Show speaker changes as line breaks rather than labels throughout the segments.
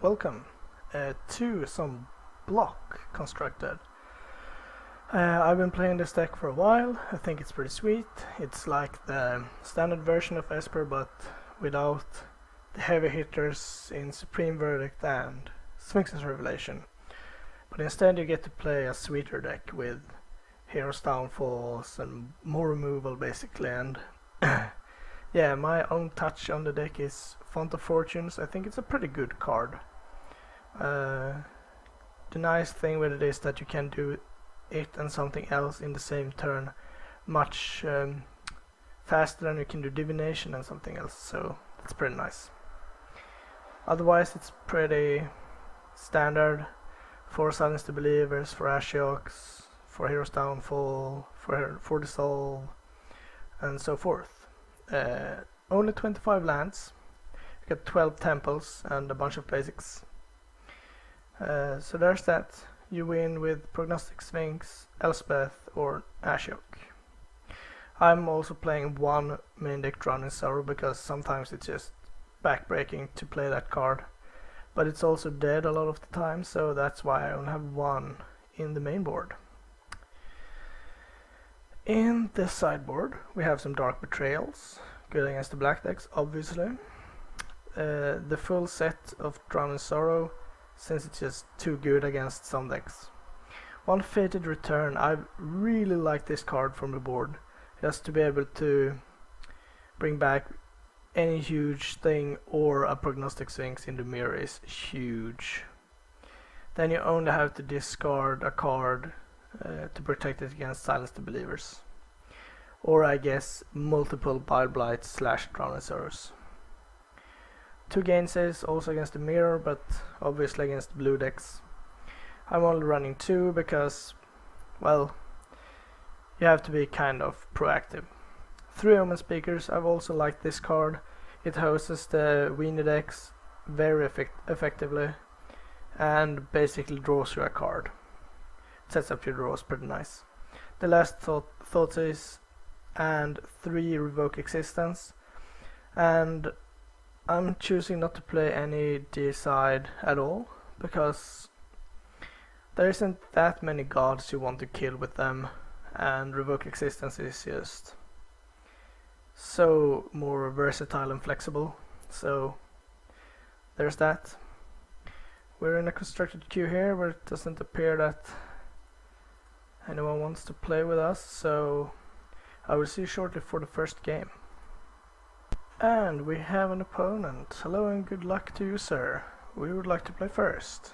welcome to some block constructed. I've been playing this deck for a while. I think it's pretty sweet. It's like the standard version of Esper, but without the heavy hitters in Supreme Verdict and Sphinx's Revelation. But instead you get to play a sweeter deck with Hero's Downfalls and more removal basically, and yeah, my own touch on the deck is Font of Fortunes. I think it's a pretty good card. The nice thing with it is that you can do it and something else in the same turn much faster than you can do divination and something else, so that's pretty nice. Otherwise it's pretty standard for Silence the Believers, for Ashioks, for Hero's Downfall, for Dissolve, and so forth. Only 25 lands, you get 12 temples and a bunch of basics. So there's that. You win with Prognostic Sphinx, Elspeth, or Ashiok. I'm also playing one main deck Drowning Sorrow because sometimes it's just backbreaking to play that card, but it's also dead a lot of the time, so that's why I only have one in the main board. In this sideboard we have some Dark Betrayals, good against the black decks obviously. The full set of Drowning Sorrow, since it's just too good against some decks. One Fated Return, I really like this card from the board, just to be able to bring back any huge thing or a Prognostic Sphinx in the mirror is huge. Then you only have to discard a card to protect it against Silence the Believers, or I guess multiple Bile Blights / Drowning Sorrows. 2 gainsays also against the mirror, but obviously against blue decks. I'm only running 2 because, well, you have to be kind of proactive. 3 Omen Speakers, I've also liked this card. It hosts the Weenie decks very effectively and basically draws you a card. Sets up your draws pretty nice. The Last Thoughtseize and 3 Revoke Existence, and I'm choosing not to play any D-side at all because there isn't that many gods you want to kill with them, and Revoke Existence is just so more versatile and flexible, so there's that. We're in a constructed queue here where it doesn't appear that anyone wants to play with us, so I will see you shortly for the first game. And we have an opponent. Hello and good luck to you, sir. We would like to play first.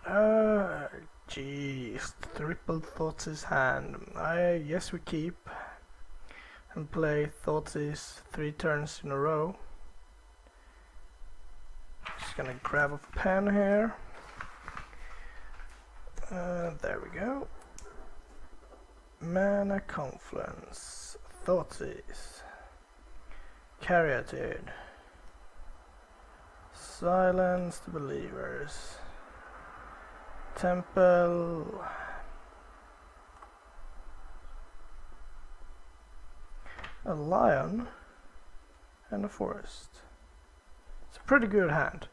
Jeez, triple Thoughtseize hand. Yes, we keep and play Thoughtseize 3 turns in a row. Just gonna grab a pen here. There we go. Mana Confluence, Thoughtseize, Caryatid, Silence the Believers, Temple, a lion, and a forest. It's a pretty good hand.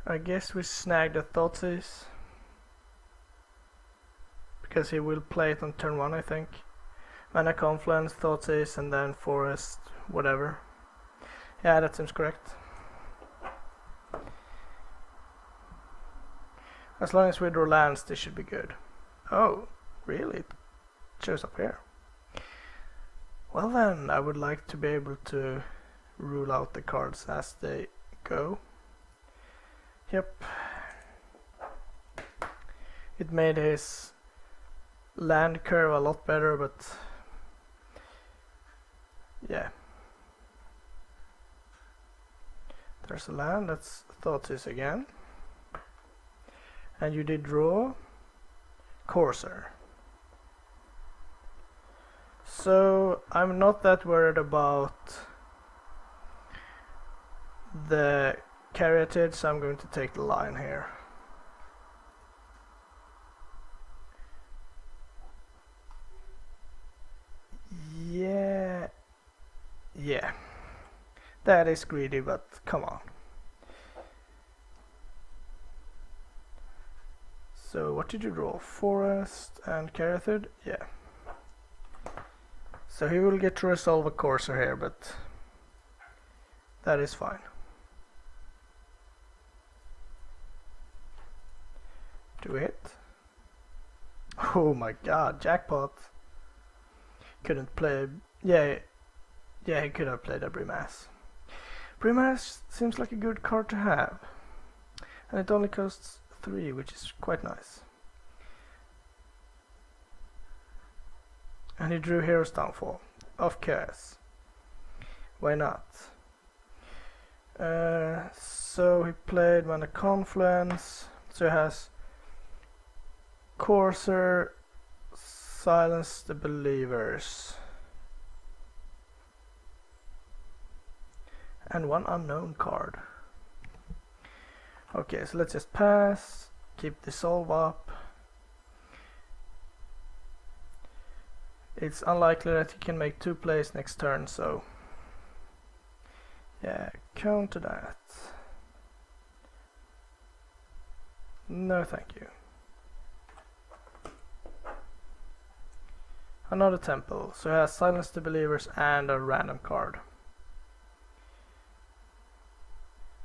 I guess we snagged a Thoughtseize because he will play it on turn 1, I think. Mana Confluence, Thoughtseize, and then forest, whatever. Yeah, that seems correct. As long as we draw lands, this should be good. Oh, really? It shows up here. Well then, I would like to be able to rule out the cards as they go. Yep. It made his land curve a lot better, but yeah. There's a land, that's Thoughtseize again. And you did draw Courser. So I'm not that worried about the Caryatid, so I'm going to take the line here. That is greedy, but come on. So what did you draw? Forest and Carithid? Yeah. So he will get to resolve a Courser here, but that is fine. Do we hit? Oh my god, jackpot. Couldn't play... Yeah, he could have played a Brimaz. Brimaz seems like a good card to have. And it only costs 3, which is quite nice. And he drew Hero's Downfall. Of course. Why not? So he played Mana Confluence. So he has Courser, Silence the Believers, and one unknown card. Okay, so let's just pass, keep Dissolve up. It's unlikely that he can make 2 plays next turn, so yeah, counter that. No thank you. Another temple, so he has Silence the Believers and a random card.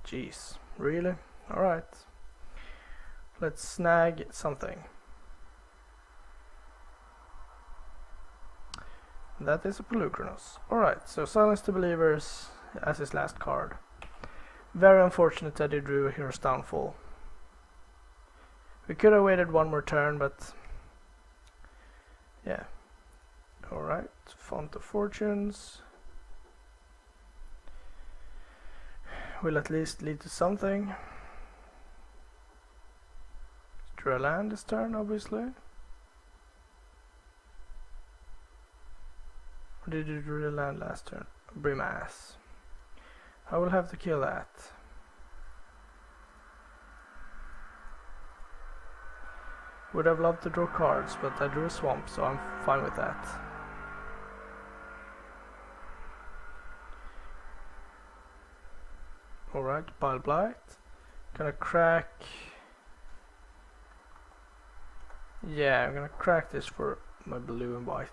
Jeez, really? Alright. Let's snag something. That is a Pelucranos. Alright, so Silence the Believers as his last card. Very unfortunate that he drew Hero's Downfall. We could have waited one more turn, but yeah. Alright, Font of Fortunes will at least lead to something. Drew a land this turn, obviously. Or did you draw a land last turn? Brimaz. I will have to kill that. Would have loved to draw cards, but I drew a swamp, so I'm fine with that. Alright, Bile Blight. Gonna crack... Yeah, I'm gonna crack this for my blue and white.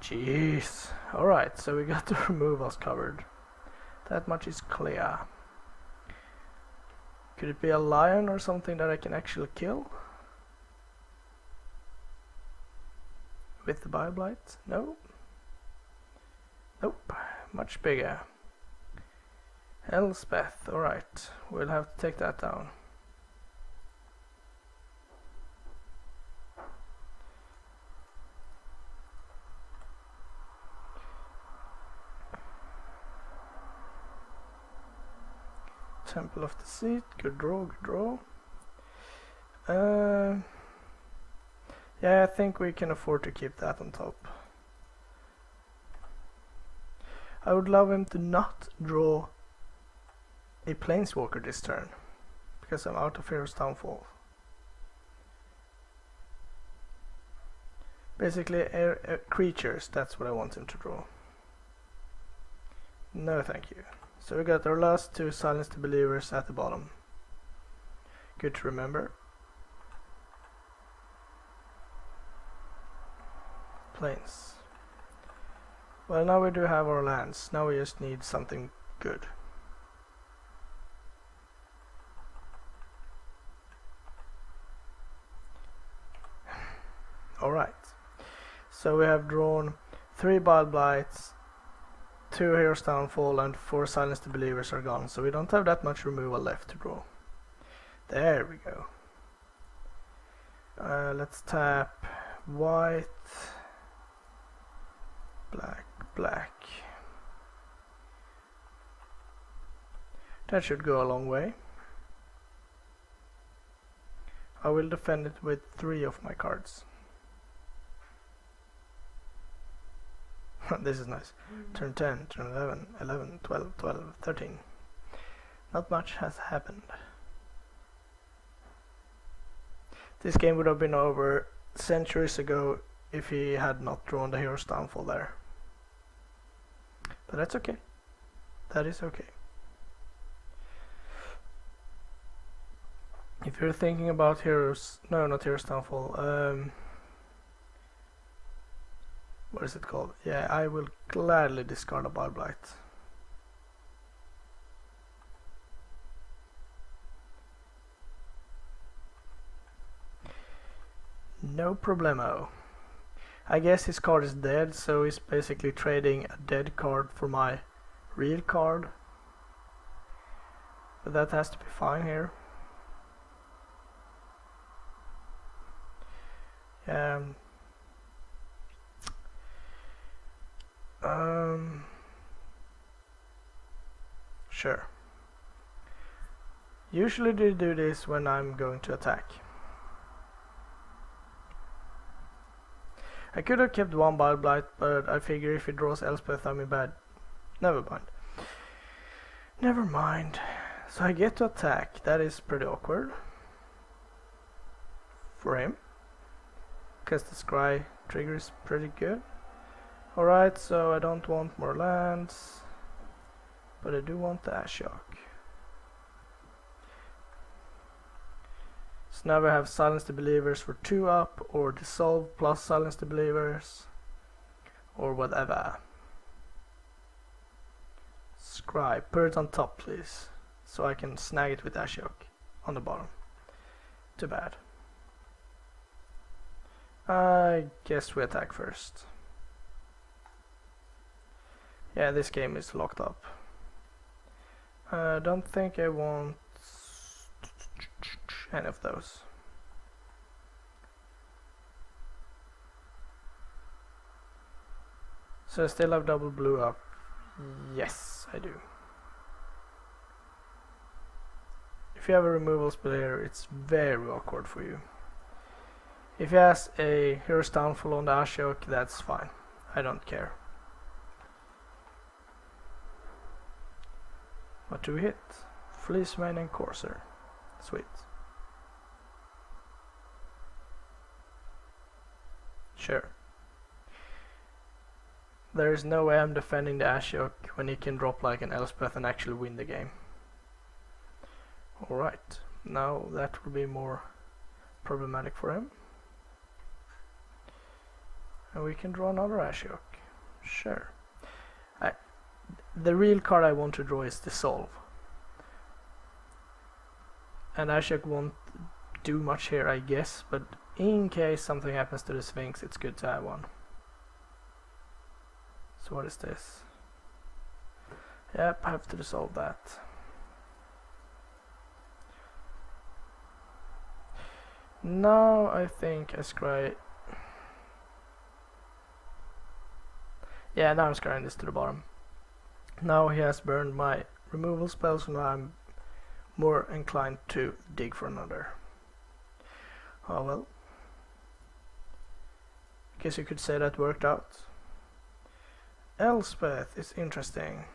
Jeez. Alright, so we got the removals covered. That much is clear. Could it be a lion or something that I can actually kill? With the Bile Blight? No. Nope. Much bigger. Elspeth, alright. We'll have to take that down. Temple of the Seat, good draw, good draw. Yeah, I think we can afford to keep that on top. I would love him to not draw a Planeswalker this turn, because I'm out of Hero's Downfall. Basically, creatures, that's what I want him to draw. No thank you. So we got our last 2 Silence the Believers at the bottom. Good to remember. Plains. Well, now we do have our lands. Now we just need something good. Alright. So we have drawn 3 Bile Blights, 2 Hero's Downfall, and 4 Silence the Believers are gone, so we don't have that much removal left to draw. There we go. Let's tap white, black, black. That should go a long way. I will defend it with 3 of my cards. This is nice. Turn 10, turn 11, 11, 12, 12, 13. Not much has happened. This game would have been over centuries ago if he had not drawn the Hero's Downfall there. But that's okay. That is okay. If you're thinking about Heroes, no, not Heroes Downfall, what is it called? Yeah, I will gladly discard a Bile Blight. No problemo. I guess his card is dead, so he's basically trading a dead card for my real card. But that has to be fine here. Sure. Usually they do this when I'm going to attack. I could have kept one Bile Blight, but I figure if he draws Elspeth I'm in bad. Never mind. Never mind. So I get to attack. That is pretty awkward for him, because the scry trigger is pretty good. Alright, so I don't want more lands, but I do want the Ashok. So now we have Silence the Believers for 2 up, or Dissolve plus Silence the Believers, or whatever. Scry, put it on top please, so I can snag it with Ashok on the bottom. Too bad. I guess we attack first. Yeah, this game is locked up. I don't think I want any of those. So I still have double blue up. Yes, I do. If you have a removal spell here, it's very awkward for you. If he has a Hero's Downfall on the Ashok, that's fine. I don't care. What do we hit? Fleeceman and Courser. Sweet. Sure. There is no way I'm defending the Ashok when he can drop like an Elspeth and actually win the game. Alright, now that will be more problematic for him. And we can draw another Ashok. Sure. The real card I want to draw is Dissolve. And Ashok won't do much here, I guess, but in case something happens to the Sphinx, it's good to have one. So what is this? Yep, I have to dissolve that. Now I think I scry. Yeah, now I'm scrying this to the bottom. Now he has burned my removal spell, so now I'm more inclined to dig for another. Oh well. Guess you could say that worked out. Elspeth is interesting.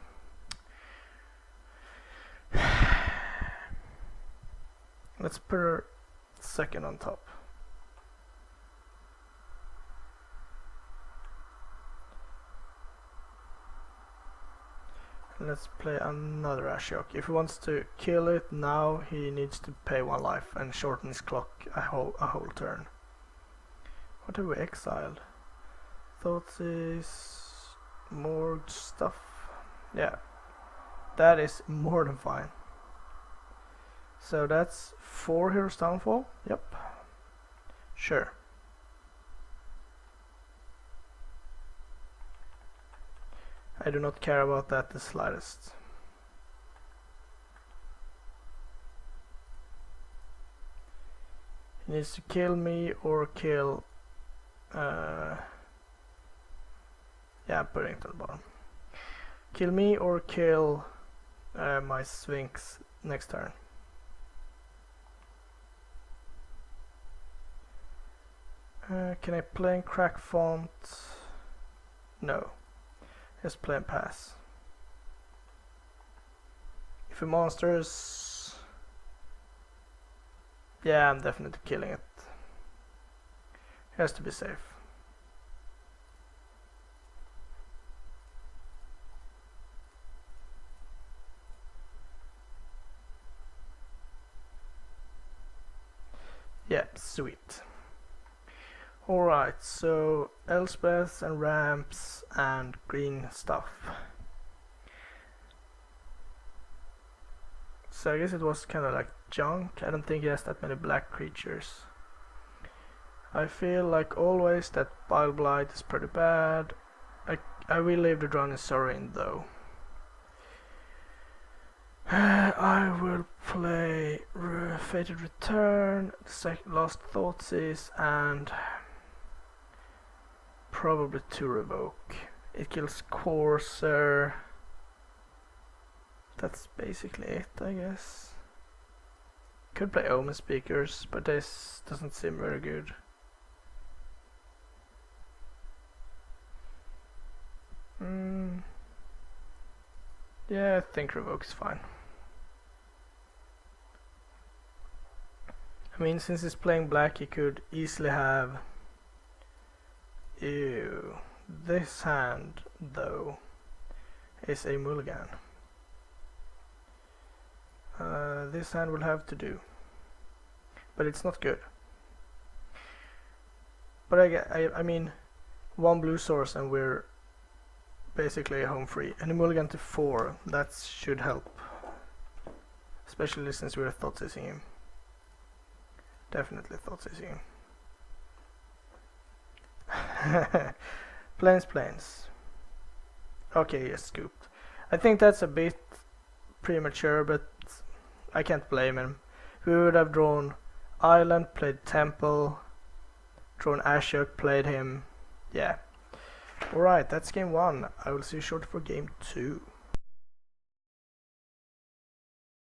Let's put her second on top. Let's play another Ashok. If he wants to kill it now, he needs to pay 1 life and shorten his clock a whole turn. What have we exiled? Thoughts is more stuff. Yeah, that is more than fine. So that's 4 Heroes Downfall. Yep. Sure. I do not care about that the slightest. He needs to kill me or kill yeah, I'm putting it on the bottom. Kill me or kill my Sphinx next turn. Can I play in crack font? No. Just play and pass. If he monsters, yeah, I'm definitely killing it. Has to be safe. Yeah, sweet. Alright, so Elspeth and ramps and green stuff. So I guess it was kind of like junk. I don't think he has that many black creatures. I feel like always that Bile Blight is pretty bad. I will leave the Drowning Sorrow in though. I will play Fated Return, Last Thoughtseize, and probably 2 Revoke. It kills Courser. That's basically it, I guess. Could play Omen Speakers, but this doesn't seem very good. Yeah, I think Revoke is fine. I mean, since he's playing black, he could easily have... Ew. This hand, though, is a mulligan. This hand will have to do. But it's not good. But I mean, 1 blue source and we're basically home free. And a mulligan to 4, that should help. Especially since we're thought-seizing him. Definitely thought-seizing him. Plains. Okay, yes, scooped. I think that's a bit premature, but I can't blame him. We would have drawn Island, played Temple, drawn Ashok, played him. Yeah. Alright, that's game 1. I will see you shortly for game 2.